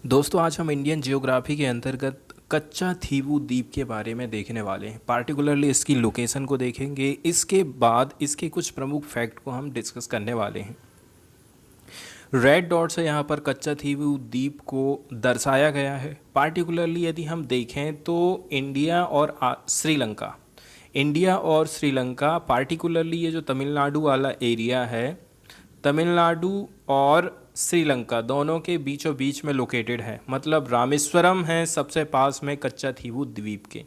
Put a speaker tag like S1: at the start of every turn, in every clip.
S1: दोस्तों आज हम इंडियन जियोग्राफी के अंतर्गत कच्चा थीवू द्वीप के बारे में देखने वाले हैं। पार्टिकुलरली इसकी लोकेशन को देखेंगे। इसके बाद इसके कुछ प्रमुख फैक्ट को हम डिस्कस करने वाले हैं। रेड डॉट से यहाँ पर कच्चा थीवू द्वीप को दर्शाया गया है। पार्टिकुलरली यदि हम देखें तो इंडिया और श्रीलंका पार्टिकुलरली ये जो तमिलनाडु वाला एरिया है, तमिलनाडु और श्रीलंका दोनों के बीचों बीच में लोकेटेड है। मतलब रामेश्वरम है सबसे पास में कच्चा थीवू द्वीप के,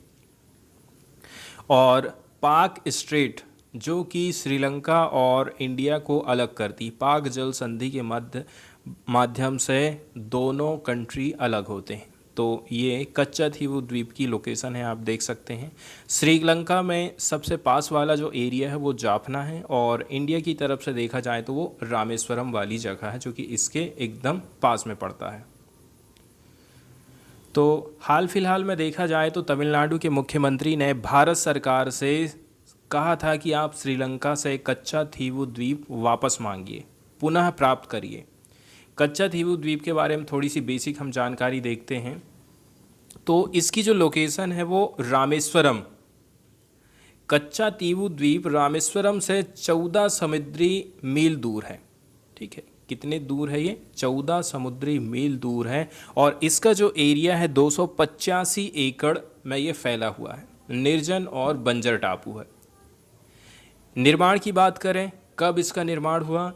S1: और पाक स्ट्रेट जो कि श्रीलंका और इंडिया को अलग करती, पाक जल संधि के माध्यम से दोनों कंट्री अलग होते हैं। तो ये कच्चा थीवू द्वीप की लोकेशन है, आप देख सकते हैं। श्रीलंका में सबसे पास वाला जो एरिया है वो जाफना है, और इंडिया की तरफ से देखा जाए तो वो रामेश्वरम वाली जगह है जो कि इसके एकदम पास में पड़ता है। तो हाल फिलहाल में देखा जाए तो तमिलनाडु के मुख्यमंत्री ने भारत सरकार से कहा था कि आप श्रीलंका से कच्चा थीवू द्वीप वापस मांगिए, पुनः प्राप्त करिए। कच्चा थीवू द्वीप के बारे में थोड़ी सी बेसिक हम जानकारी देखते हैं। तो इसकी जो लोकेशन है वो रामेश्वरम, कच्चा थीवू द्वीप रामेश्वरम से 14 समुद्री मील दूर है। ठीक है, कितने दूर है ये? 14 समुद्री मील दूर है। और इसका जो एरिया है 285 एकड़ में ये फैला हुआ है। निर्जन और बंजर टापू है। निर्माण की बात करें, कब इसका निर्माण हुआ?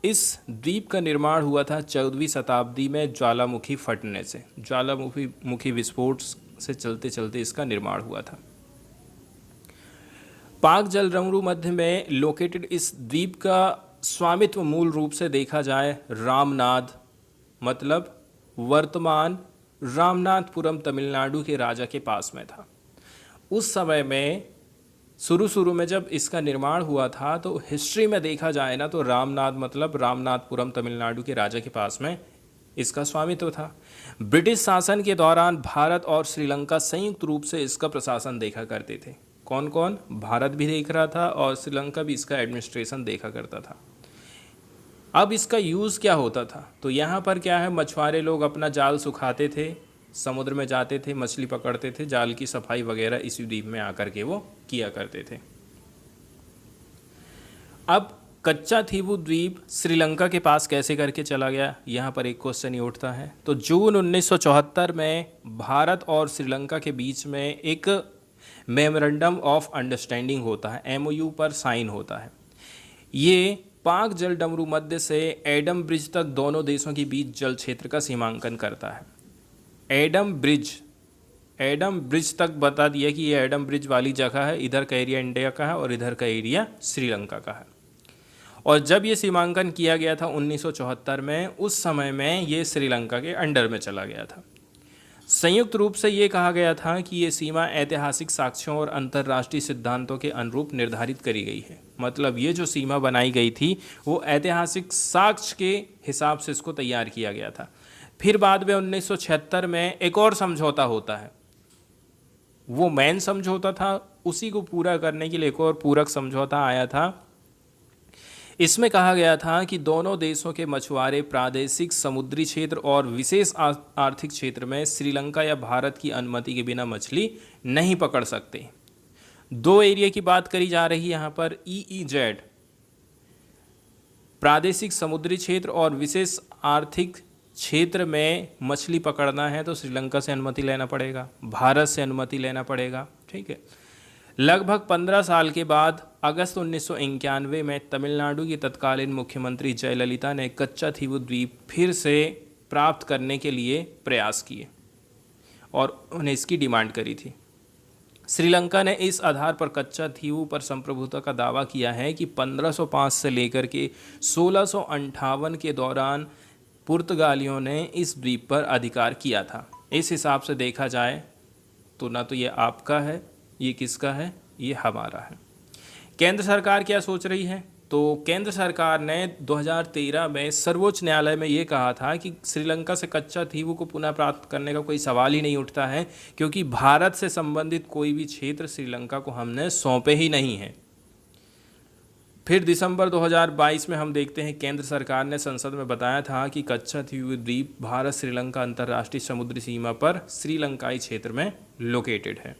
S1: इस द्वीप का निर्माण हुआ था 14वीं शताब्दी में ज्वालामुखी फटने से, ज्वालामुखी विस्फोट से चलते चलते इसका निर्माण हुआ था। पाक जलरंगरू मध्य में लोकेटेड इस द्वीप का स्वामित्व मूल रूप से देखा जाए रामनाद, मतलब वर्तमान रामनाथपुरम तमिलनाडु के राजा के पास में था। उस समय में शुरू में जब इसका निर्माण हुआ था तो हिस्ट्री में देखा जाए ना तो रामनाथ मतलब रामनाथपुरम तमिलनाडु के राजा के पास में इसका स्वामित्व था। ब्रिटिश शासन के दौरान भारत और श्रीलंका संयुक्त रूप से इसका प्रशासन देखा करते थे। कौन कौन? भारत भी देख रहा था और श्रीलंका भी इसका एडमिनिस्ट्रेशन देखा करता था। अब इसका यूज़ क्या होता था? तो यहाँ पर क्या है, मछुआरे लोग अपना जाल सुखाते थे, समुद्र में जाते थे, मछली पकड़ते थे, जाल की सफाई वगैरह इसी द्वीप में आकर के वो किया करते थे। अब कच्चा थीवू द्वीप श्रीलंका के पास कैसे करके चला गया, यहाँ पर एक क्वेश्चन ही उठता है। तो जून 1974 में भारत और श्रीलंका के बीच में एक मेमोरेंडम ऑफ अंडरस्टैंडिंग होता है, एमओयू पर साइन होता है। ये पाक जल डमरू मध्य से एडम ब्रिज तक दोनों देशों के बीच जल क्षेत्र का सीमांकन करता है। एडम ब्रिज तक बता दिया कि ये एडम ब्रिज वाली जगह है, इधर का एरिया इंडिया का है और इधर का एरिया श्रीलंका का है। और जब ये सीमांकन किया गया था 1974 में, उस समय में ये श्रीलंका के अंडर में चला गया था। संयुक्त रूप से ये कहा गया था कि ये सीमा ऐतिहासिक साक्ष्यों और अंतर्राष्ट्रीय सिद्धांतों के अनुरूप निर्धारित करी गई है। मतलब ये जो सीमा बनाई गई थी वो ऐतिहासिक साक्ष्य के हिसाब से इसको तैयार किया गया था। फिर बाद में 1976 में एक और समझौता होता है, वो मेन समझौता था, उसी को पूरा करने के लिए एक और पूरक समझौता आया था। इसमें कहा गया था कि दोनों देशों के मछुआरे प्रादेशिक समुद्री क्षेत्र और विशेष आर्थिक क्षेत्र में श्रीलंका या भारत की अनुमति के बिना मछली नहीं पकड़ सकते। दो एरिया की बात करी जा रही है यहाँ पर, EEZ प्रादेशिक समुद्री क्षेत्र और विशेष आर्थिक क्षेत्र में मछली पकड़ना है तो श्रीलंका से अनुमति लेना पड़ेगा, भारत से अनुमति लेना पड़ेगा। ठीक है। लगभग 15 साल के बाद अगस्त 1991 में तमिलनाडु की तत्कालीन मुख्यमंत्री जयललिता ने कच्चा थीवू द्वीप फिर से प्राप्त करने के लिए प्रयास किए और उन्हें इसकी डिमांड करी थी। श्रीलंका ने इस आधार पर कच्चा थीवू पर संप्रभुता का दावा किया है कि 1505 से लेकर के 1658 के दौरान पुर्तगालियों ने इस द्वीप पर अधिकार किया था। इस हिसाब से देखा जाए तो ना तो ये आपका है, ये किसका है? ये हमारा है। केंद्र सरकार क्या सोच रही है? तो केंद्र सरकार ने 2013 में सर्वोच्च न्यायालय में ये कहा था कि श्रीलंका से कच्चा थीवू को पुनः प्राप्त करने का कोई सवाल ही नहीं उठता है, क्योंकि भारत से संबंधित कोई भी क्षेत्र श्रीलंका को हमने सौंपे ही नहीं है। फिर दिसंबर 2022 में हम देखते हैं केंद्र सरकार ने संसद में बताया था कि कच्छातीव द्वीप भारत श्रीलंका अंतर्राष्ट्रीय समुद्री सीमा पर श्रीलंकाई क्षेत्र में लोकेटेड है।